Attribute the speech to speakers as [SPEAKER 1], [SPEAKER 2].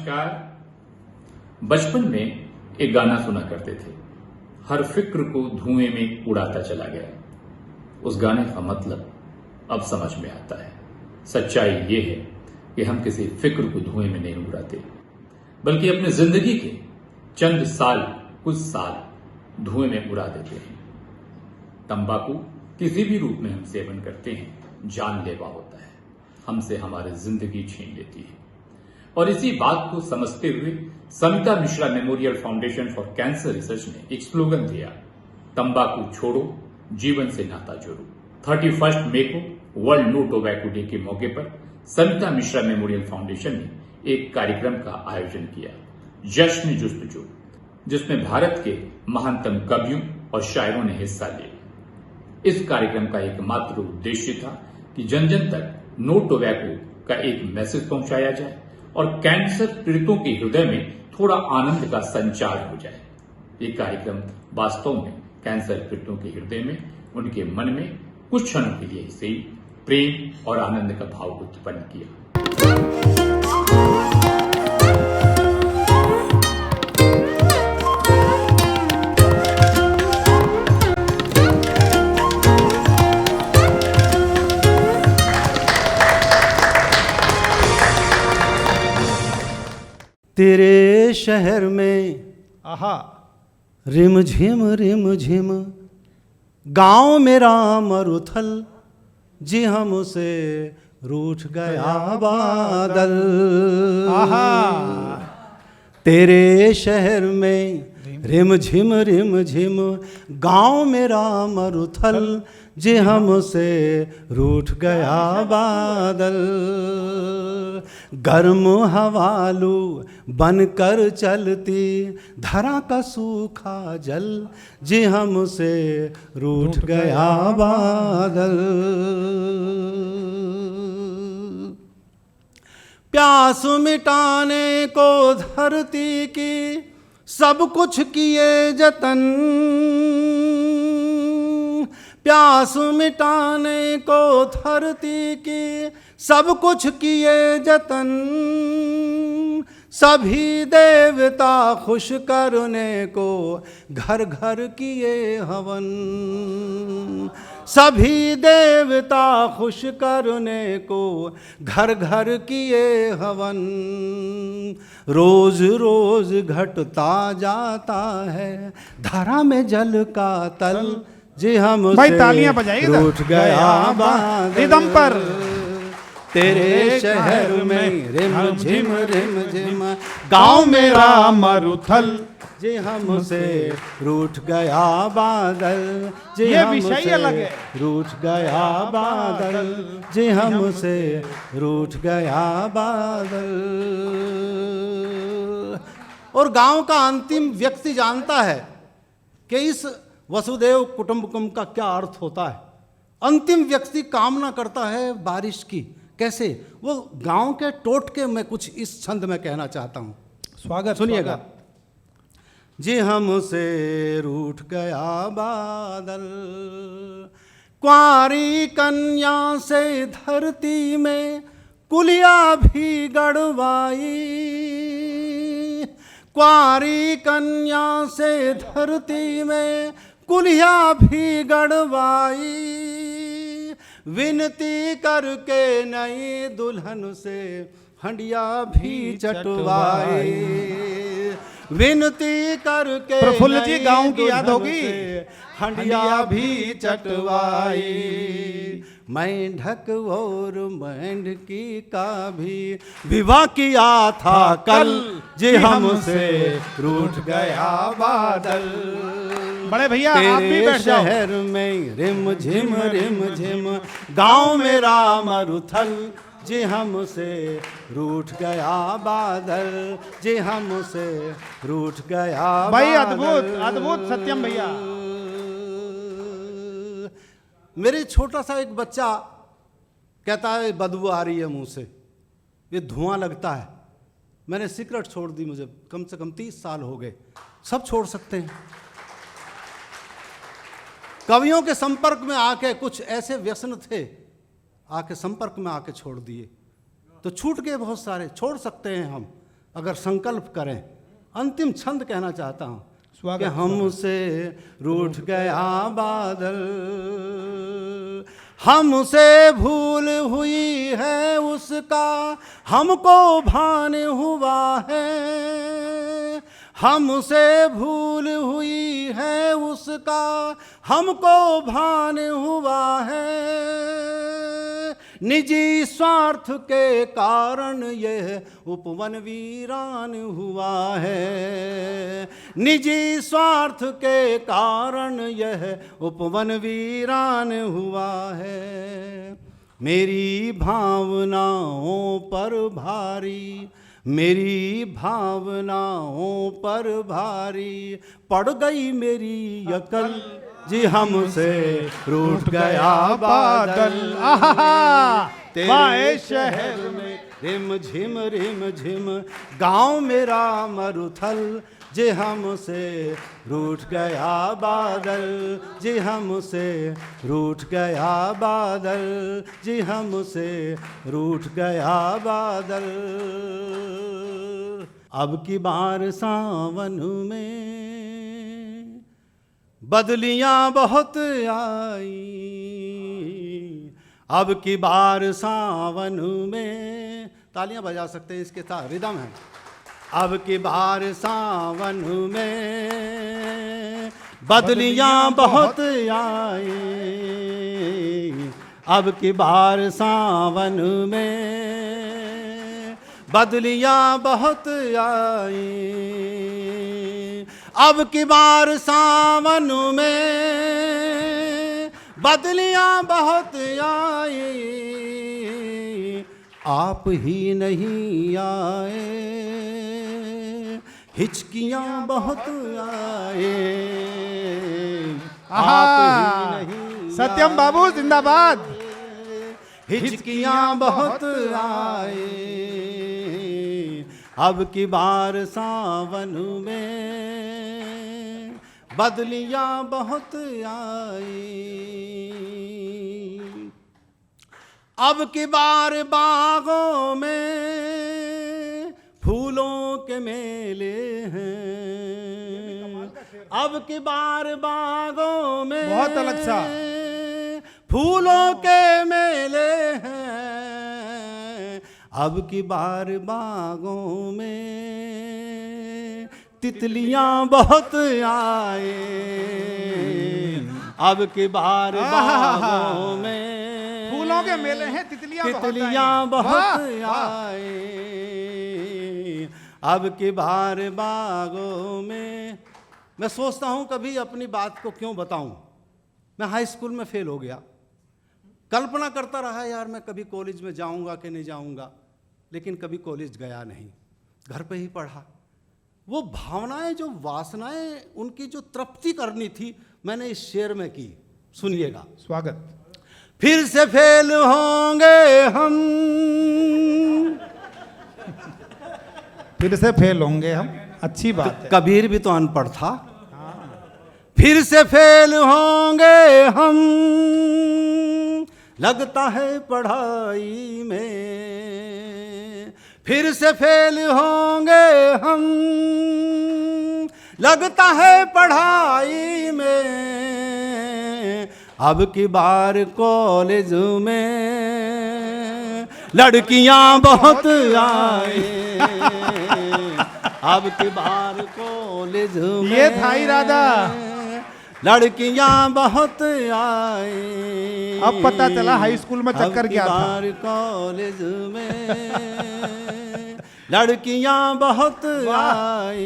[SPEAKER 1] नमस्कार। बचपन में एक गाना सुना करते थे, हर फिक्र को धुएं में उड़ाता चला गया। उस गाने का मतलब अब समझ में आता है। सच्चाई ये है कि हम किसी फिक्र को धुएं में नहीं उड़ाते, बल्कि अपनी जिंदगी के चंद साल, कुछ साल धुएं में उड़ा देते हैं। तंबाकू किसी भी रूप में हम सेवन करते हैं, जानलेवा होता है, हमसे हमारी जिंदगी छीन लेती है। और इसी बात को समझते हुए Samita Mishra memorial foundation for cancer research ने एक स्लोगन दिया, तंबाकू छोड़ो, जीवन से नाता जोड़ो। 31 मई को वर्ल्ड नो टोबैको डे के मौके पर समिता मिश्रा मेमोरियल फाउंडेशन ने एक कार्यक्रम का आयोजन किया, जश्न जुस्तजू, जिसमें भारत के महानतम कवियों और शायरों ने हिस्सा लिया। इस कार्यक्रम का एकमात्र उद्देश्य था कि जन जन तक नो टोबैको का एक मैसेज पहुंचाया जाए और कैंसर पीड़ितों के हृदय में थोड़ा आनंद का संचार हो जाए। ये कार्यक्रम वास्तव में कैंसर पीड़ितों के हृदय में, उनके मन में कुछ क्षणों के लिए ही प्रेम और आनंद का भाव उत्पन्न किया।
[SPEAKER 2] तेरे शहर में
[SPEAKER 3] आहा
[SPEAKER 2] रिम झिम गांव मेरा मरुथल, जी हमसे रूठ गया बादल।
[SPEAKER 3] आहा
[SPEAKER 2] तेरे शहर में रिम झिम गांव मेरा मरुथल, जी हमसे रूठ गया बादल। गर्म हवालू बनकर चलती धरा का सूखा जल, जी हमसे रूठ गया बादल। प्यास मिटाने को धरती की सब कुछ किए जतन, प्यास मिटाने को धरती की सब कुछ किए जतन। सभी देवता खुश करने को घर घर किए हवन, सभी देवता खुश करने को घर घर किए हवन। रोज रोज घटता जाता है धरा में जल का तल, जी हम
[SPEAKER 3] भाई तालियां बजाइए,
[SPEAKER 2] रूठ गया बादल।
[SPEAKER 3] रिदम पर
[SPEAKER 2] तेरे शहर में रिम झिम
[SPEAKER 3] गांव मेरा मरुथल,
[SPEAKER 2] जी हमसे रूठ गया बादल, जी
[SPEAKER 3] ये विषय
[SPEAKER 2] हमसे
[SPEAKER 3] अलग है।
[SPEAKER 2] रूठ गया बादल, जी हमसे रूठ गया बादल। और गांव का अंतिम व्यक्ति जानता है कि इस वसुदेव कुटुंबकम का क्या अर्थ होता है। अंतिम व्यक्ति कामना करता है बारिश की। कैसे? वो गांव के टोटके में कुछ इस छंद में कहना चाहता हूं,
[SPEAKER 3] स्वागत
[SPEAKER 2] सुनिएगा। जी हमसे रूठ गया बादल, कुंवारी कन्या से धरती में कुलिया भी गड़वाई। कुंवारी कन्या से धरती में कुलिया भी गड़वाई। विनती करके नई दुल्हन से हंडिया भी चटवाई। विनती करके
[SPEAKER 3] प्रफुल्ल जी गांव की याद होगी,
[SPEAKER 2] हंडिया भी चटवाई। मेंढक और मेंढकी का भी विवाह किया था कल, जी हमसे रूठ गया बादल।
[SPEAKER 3] बड़े भैया आप भी बैठ जाओ।
[SPEAKER 2] शहर में रिम झिम गांव मेरा मरुथल, जी हमसे रूठ गया बादल, जी हमसे रूठ गया
[SPEAKER 3] भाई
[SPEAKER 2] बादल।
[SPEAKER 3] अद्भुत अद्भुत सत्यम भैया।
[SPEAKER 2] मेरे छोटा सा एक बच्चा कहता है बदबू आ रही है मुंह से, ये धुआं लगता है। मैंने सिगरेट छोड़ दी, मुझे कम से कम 30 साल हो गए। सब छोड़ सकते हैं। कवियों के संपर्क में आके कुछ ऐसे व्यसन थे, आके संपर्क में आके छोड़ दिए, तो छूट गए बहुत सारे। छोड़ सकते हैं हम, अगर संकल्प करें, अंतिम छंद कहना चाहता हूँ
[SPEAKER 3] स्वागत,
[SPEAKER 2] कि हमसे रूठ गया बादल, हमसे भूल हुई है उसका हमको भान हुआ है, हमसे भूल हुई है उसका हमको भान हुआ है, निजी स्वार्थ के कारण यह उपवन वीरान हुआ है, निजी स्वार्थ के कारण यह उपवन वीरान हुआ है। मेरी भावनाओं पर भारी, मेरी भावनाओं पर भारी पड़ गई मेरी अकल, जी हमसे रूठ गया बादल।
[SPEAKER 3] वाह शहर
[SPEAKER 2] में रिम झिम गाँव मेरा मरुथल, जी हमसे रूठ गया बादल, जी हमसे रूठ गया बादल, जी हमसे रूठ गया बादल। अब की बार सावन में बदलियां बहुत आई, अब की बार सावन में, तालियां बजा सकते हैं, इसके साथ रिदम है। अब की बार सावन में बदलियां बहुत आई, अब की बार सावन में बदलियां बहुत आई, अब की बार सावन में बदलियां बहुत आई, आप ही नहीं आए, हिचकियां बहुत आए, आप ही नहीं
[SPEAKER 3] सत्यम बाबू जिंदाबाद।
[SPEAKER 2] हिचकियां बहुत आए, अब की बार सावन में बदलियां बहुत आई, अब की बार बागों में फूलों के मेले हैं, अब की बार बागों में
[SPEAKER 3] बहुत अलग सा
[SPEAKER 2] फूलों के मेले हैं, अब की बार बागों में तितलियां बहुत आए, अब की बार बागों में
[SPEAKER 3] फूलों के मेले हैं,
[SPEAKER 2] तितलियां बहुत आए, अब की बार बागों में। मैं सोचता हूँ कभी अपनी बात को क्यों बताऊं। मैं हाई स्कूल में फेल हो गया, कल्पना करता रहा यार मैं कभी कॉलेज में जाऊंगा कि नहीं जाऊंगा, लेकिन कभी कॉलेज गया नहीं, घर पे ही पढ़ा। वो भावनाएं, जो वासनाएं, उनकी जो तृप्ति करनी थी, मैंने इस शेर में की। सुनिएगा।
[SPEAKER 3] स्वागत।
[SPEAKER 2] फिर से फेल होंगे हम,
[SPEAKER 3] फिर से फेल होंगे हम, अच्छी बात है।
[SPEAKER 2] कबीर भी तो अनपढ़ था। फिर से फेल होंगे हम, लगता है पढ़ाई में, फिर से फेल होंगे हम, लगता है पढ़ाई में, अब की बार कॉलेज में लड़कियां बहुत आए, अब की बार कॉलेज में
[SPEAKER 3] ये था इरादा,
[SPEAKER 2] लड़कियां बहुत आए,
[SPEAKER 3] अब पता चला हाई स्कूल में चक्कर क्या था।
[SPEAKER 2] कॉलेज में लड़कियां बहुत आए,